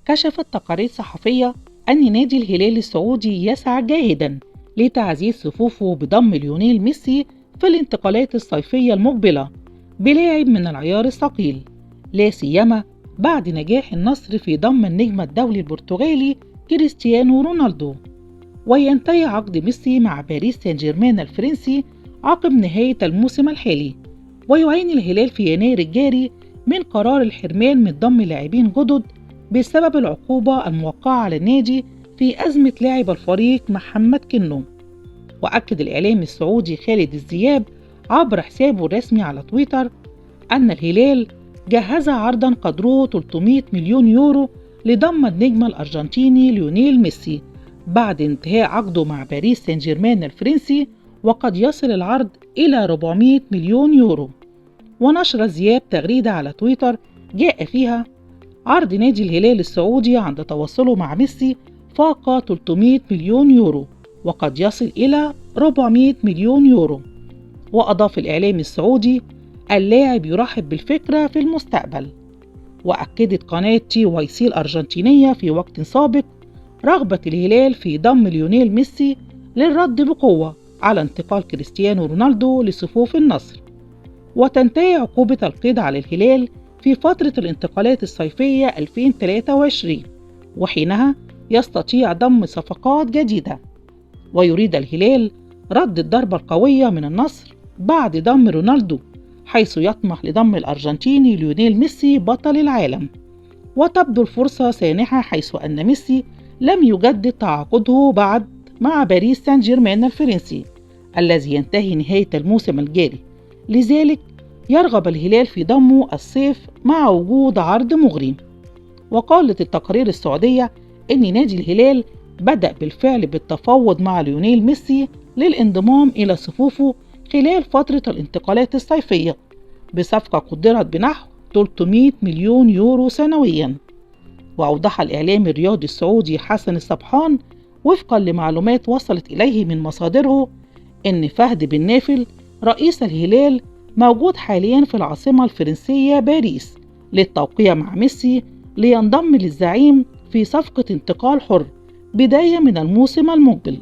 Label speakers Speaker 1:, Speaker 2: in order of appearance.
Speaker 1: كشفت تقارير صحفية أن نادي الهلال السعودي يسعى جاهدا لتعزيز صفوفه بضم ليونيل ميسي في الانتقالات الصيفية المقبلة بلاعب من العيار الثقيل، لا سيما بعد نجاح النصر في ضم النجم الدولي البرتغالي كريستيانو رونالدو. وينتهي عقد ميسي مع باريس سان جيرمان الفرنسي عقب نهاية الموسم الحالي، ويعاني الهلال في يناير الجاري من قرار الحرمان من ضم لاعبين جدد بسبب العقوبة الموقعة على النادي في أزمة لاعب الفريق محمد كنو. وأكد الإعلامي السعودي خالد الزياب عبر حسابه الرسمي على تويتر أن الهلال جهز عرضا قدره 300 مليون يورو لضم النجم الأرجنتيني ليونيل ميسي بعد انتهاء عقده مع باريس سان جيرمان الفرنسي، وقد يصل العرض إلى 400 مليون يورو. ونشر زياب تغريدة على تويتر جاء فيها: عرض نادي الهلال السعودي عند تواصله مع ميسي فاق 300 مليون يورو وقد يصل إلى 400 مليون يورو. وأضاف الإعلامي السعودي: اللاعب يرحب بالفكرة في المستقبل. وأكدت قناة تي واي سي الأرجنتينية في وقت سابق رغبة الهلال في ضم ليونيل ميسي للرد بقوة على انتقال كريستيانو رونالدو لصفوف النصر. وتنتهي عقوبة القيد على الهلال في فترة الانتقالات الصيفية 2023، وحينها يستطيع ضم صفقات جديدة. ويريد الهلال رد الضربة القوية من النصر بعد ضم رونالدو، حيث يطمح لضم الأرجنتيني ليونيل ميسي بطل العالم. وتبدو الفرصة سانحة حيث أن ميسي لم يجدد تعاقده بعد مع باريس سان جيرمان الفرنسي الذي ينتهي نهاية الموسم الجاري، لذلك يرغب الهلال في ضمه الصيف مع وجود عرض مغري. وقالت التقارير السعودية إن نادي الهلال بدأ بالفعل بالتفاوض مع ليونيل ميسي للانضمام إلى صفوفه خلال فترة الانتقالات الصيفية بصفقة قدرت بنحو 300 مليون يورو سنويا. وأوضح الإعلامي الرياضي السعودي حسن الصبحان وفقا لمعلومات وصلت إليه من مصادره إن فهد بن نافل رئيس الهلال موجود حاليا في العاصمة الفرنسية باريس للتوقيع مع ميسي لينضم للزعيم في صفقة انتقال حر بداية من الموسم المقبل.